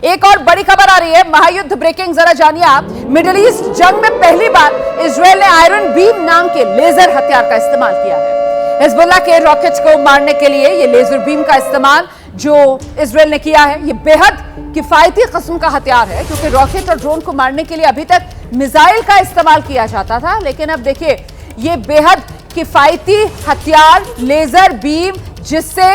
एक और बड़ी खबर आ रही है, महायुद्ध ब्रेकिंग, जरा जानिए आप। मिडिल ईस्ट जंग में पहली बार इजरायल ने आयरन बीम नाम के लेजर हथियार का इस्तेमाल किया है। हिजबुल्लाह के रॉकेट्स को मारने के लिए ये लेजर बीम का इस्तेमाल जो इजरायल ने किया है, ये बेहद किफायती किस्म का हथियार है, क्योंकि रॉकेट और ड्रोन को मारने के लिए अभी तक मिसाइल का इस्तेमाल किया जाता था, लेकिन अब देखिए ये बेहद किफायती हथियार लेजर बीम, जिससे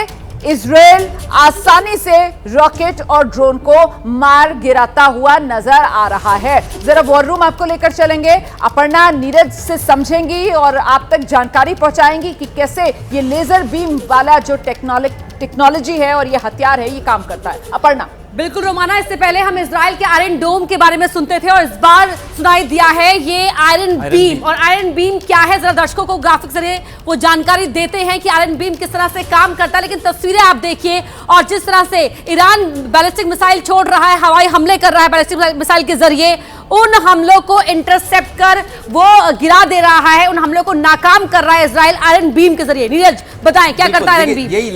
इजरायल आसानी से रॉकेट और ड्रोन को मार गिराता हुआ नजर आ रहा है। जरा वॉर रूम आपको लेकर चलेंगे, अपर्णा नीरज से समझेंगी और आप तक जानकारी पहुंचाएंगी कि कैसे ये लेजर बीम वाला जो टेक्नोलॉजी है और ये हथियार है, ये काम करता है। अपर्णा। बिल्कुल रोमाना, इससे पहले हम इजराइल के आयरन डोम के बारे में सुनते थे और इस बार सुनाई दिया है ये आयरन बीम। और आयरन बीम क्या है, जरा दर्शकों को ग्राफिक से वो जानकारी देते हैं कि आयरन बीम किस तरह से काम करता है। लेकिन तस्वीरें आप देखिए, और जिस तरह से ईरान बैलिस्टिक मिसाइल छोड़ रहा है, हवाई हमले कर रहा है बैलिस्टिक मिसाइल के जरिए, उन हमलों को इंटरसेप्ट कर वो गिरा दे रहा है, उन हमलों को नाकाम कर रहा है इजराइल आयरन बीम के जरिए। नीरज बताएं क्या करता है आयरन बीम? यही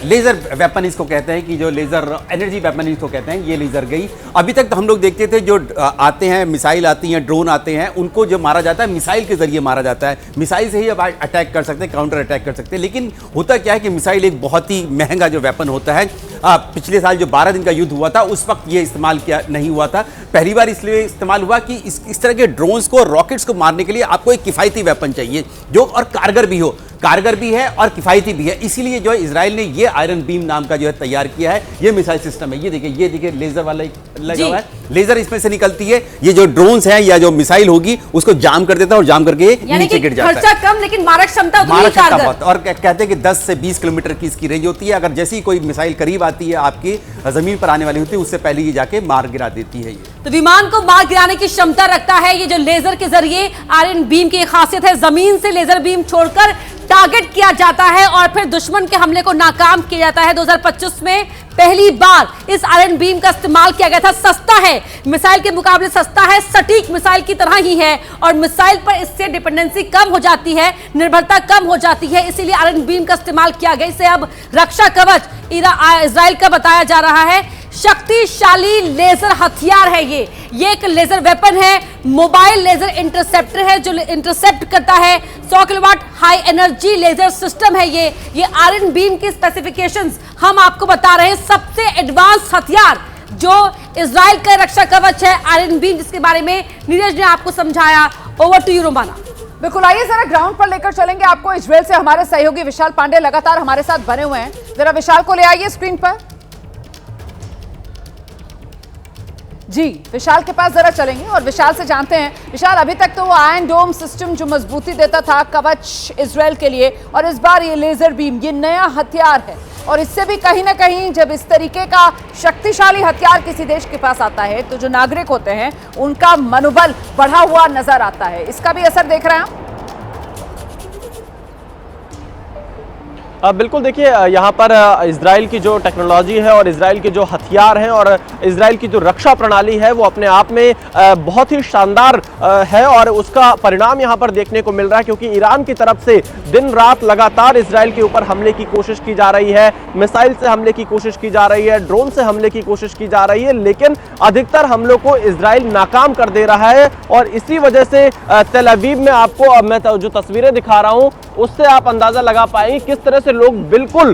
लेजर वेपन इसको कहते हैं, कि जो लेजर एनर्जी वेपन इसको कहते हैं, ये लेजर गई। अभी तक तो हम लोग देखते थे जो आते हैं मिसाइल आती हैं, ड्रोन आते हैं, उनको जो मारा जाता है मिसाइल के जरिए मारा जाता है। मिसाइल से ही अब अटैक कर सकते हैं, काउंटर अटैक कर सकते हैं। लेकिन होता क्या है कि मिसाइल एक बहुत ही महंगा जो वेपन होता है। पिछले साल जो 12 दिन का युद्ध हुआ था, उस वक्त ये इस्तेमाल किया नहीं हुआ था। पहली बार इसलिए इस्तेमाल हुआ कि इस तरह के ड्रोन्स को, रॉकेट्स को मारने के लिए आपको एक किफायती वेपन चाहिए जो और कारगर भी है और किफायती भी है। इसीलिए जो है इजराइल ने ये आयरन बीम नाम का जो है तैयार किया है। ये मिसाइल सिस्टम है, ये देखिए लेजर वाला लगा हुआ है, लेजर इसमें से निकलती है। ये जो ड्रोन्स हैं या जो मिसाइल होगी उसको जाम कर देता है और जाम करके नीचे गिर जाता है। खर्चा कम लेकिन मारक क्षमता बहुत। और कहते हैं कि 10 से 20 किलोमीटर की इसकी रेंज होती है। अगर जैसे ही कोई मिसाइल करीब आती है, आपकी जमीन पर आने वाली होती है, उससे पहले ये जाके मार गिरा देती है। ये तो विमान को मार गिराने की क्षमता रखता है ये जो लेजर के जरिए आयरन बीम की खासियत है। जमीन से लेजर बीम छोड़कर टारगेट किया जाता है और फिर दुश्मन के हमले को नाकाम किया जाता है। 2025 में पहली बार इस आयरन बीम का इस्तेमाल किया गया था। सस्ता है, मिसाइल के मुकाबले सस्ता है, सटीक मिसाइल की तरह ही है और मिसाइल पर इससे डिपेंडेंसी कम हो जाती है, निर्भरता कम हो जाती है, इसीलिए आयरन बीम का इस्तेमाल किया गया। इसे अब रक्षा कवच इजराइल का बताया जा रहा है। शक्तिशाली लेजर हथियार है ये एक लेजर वेपन है, मोबाइल लेजर इंटरसेप्टर है जो इंटरसेप्ट करता है। 100 kilowatt high energy laser system है ये आयरन बीम की स्पेसिफिकेशंस हम आपको बता रहे हैं। सबसे एडवांस हथियार जो इजराइल का रक्षा कवच है आयरन बीम, जिसके बारे में नीरज ने आपको समझाया। Over to you Romana. बिल्कुल, आइए जरा ग्राउंड पर लेकर चलेंगे आपको इजरायल से। हमारे सहयोगी विशाल पांडे लगातार हमारे साथ बने हुए हैं, जरा विशाल को ले आइए स्क्रीन पर। जी विशाल के पास जरा चलेंगे और विशाल से जानते हैं। विशाल, अभी तक तो वो आयरन डोम सिस्टम जो मजबूती देता था कवच इजरायल के लिए, और इस बार ये लेजर बीम, ये नया हथियार है, और इससे भी कहीं ना कहीं जब इस तरीके का शक्तिशाली हथियार किसी देश के पास आता है तो जो नागरिक होते हैं उनका मनोबल बढ़ा हुआ नजर आता है। इसका भी असर देख रहे हैं आप? बिल्कुल, देखिए यहाँ पर इजराइल की जो टेक्नोलॉजी है और इजराइल के जो हथियार हैं और इजराइल की जो रक्षा प्रणाली है वो अपने आप में बहुत ही शानदार है और उसका परिणाम यहाँ पर देखने को मिल रहा है, क्योंकि ईरान की तरफ से दिन रात लगातार इजराइल के ऊपर हमले की कोशिश की जा रही है, मिसाइल से हमले की कोशिश की जा रही है, ड्रोन से हमले की कोशिश की जा रही है, लेकिन अधिकतर हमलों को इजराइल नाकाम कर दे रहा है। और इसी वजह से तेल अवीव में आपको मैं जो तस्वीरें दिखा रहा हूँ उससे आप अंदाजा लगा पाएंगे किस तरह से लोग बिल्कुल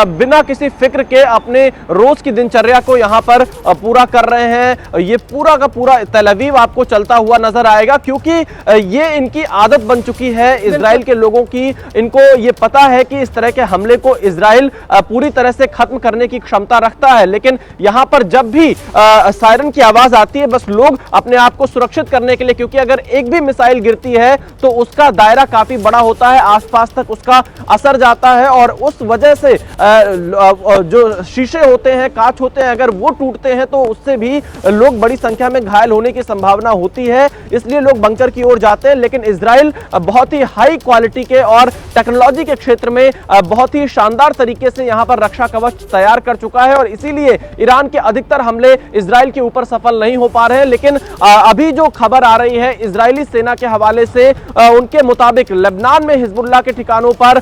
बिना किसी फिक्र के अपने रोज की दिनचर्या को यहाँ पर पूरा कर रहे हैं। ये पूरा का पूरा तेल अवीव आपको चलता हुआ नजर आएगा, क्योंकि ये इनकी आदत बन चुकी है इजराइल के लोगों की। इनको ये पता है कि इस तरह के हमले को इजराइल पूरी तरह से खत्म करने की क्षमता रखता है, लेकिन यहाँ पर जब भी सायरन की आवाज आती है, बस लोग अपने आप को सुरक्षित करने के लिए, क्योंकि अगर एक भी मिसाइल गिरती है तो उसका दायरा काफी बड़ा होता है, आसपास तक उसका असर जाता है और उस वजह से जो शीशे होते हैं, कांच होते हैं, अगर वो टूटते हैं तो उससे भी लोग बड़ी संख्या में घायल होने की संभावना होती है। इसलिए लोग बंकर की ओर जाते हैं, लेकिन इजराइल बहुत ही हाई क्वालिटी के और टेक्नोलॉजी के क्षेत्र में बहुत ही शानदार तरीके से यहां पर रक्षा कवच तैयार कर चुका है और इसीलिए ईरान के अधिकतर हमले इजराइल के ऊपर सफल नहीं हो पा रहे हैं। लेकिन अभी जो खबर आ रही है इजरायली सेना के हवाले से, उनके मुताबिक लेबनान में हिजबुल्लाह के ठिकानों पर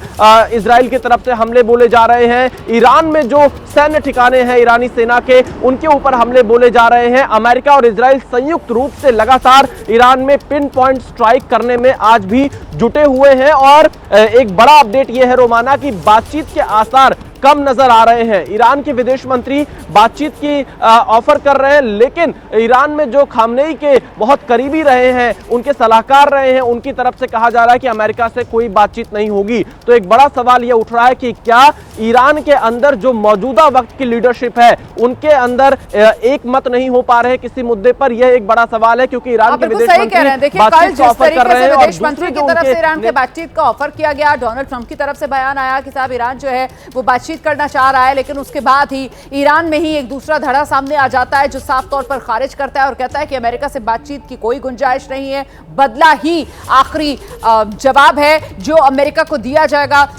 इजराइल की तरफ तरफ से हमले बोले जा रहे हैं, ईरान में जो सैन्य ठिकाने हैं ईरानी सेना के, उनके ऊपर हमले बोले जा रहे हैं। अमेरिका और इजराइल संयुक्त रूप से लगातार ईरान में पिन पॉइंट स्ट्राइक करने में आज भी जुटे हुए हैं। और एक बड़ा अपडेट यह है रोमाना कि बातचीत के आसार कम नजर आ रहे हैं। ईरान के विदेश मंत्री बातचीत की ऑफर कर रहे हैं, लेकिन ईरान में जो खामनेई के बहुत करीबी रहे हैं, उनके सलाहकार रहे हैं, उनकी तरफ से कहा जा रहा है कि अमेरिका से कोई बातचीत नहीं होगी। तो एक बड़ा सवाल यह उठ रहा है कि क्या ईरान के अंदर जो मौजूदा वक्त की लीडरशिप है, उनके अंदर एक मत नहीं हो पा रहे किसी मुद्दे पर? यह एक बड़ा सवाल है, क्योंकि ईरान के विदेश मंत्री बातचीत का ऑफर कर रहे हैं और विदेश मंत्री की तरफ से ईरान के बातचीत का ऑफर किया गया। डोनाल्ड ट्रंप की तरफ से बयान आया कि साहब ईरान जो है वो बातचीत करना चाह रहा है, लेकिन उसके बाद ही ईरान में ही एक दूसरा धड़ा सामने आ जाता है जो साफ तौर पर खारिज करता है और कहता है कि अमेरिका से बातचीत की कोई गुंजाइश नहीं है, बदला ही आखिरी जवाब है जो अमेरिका को दिया जाएगा।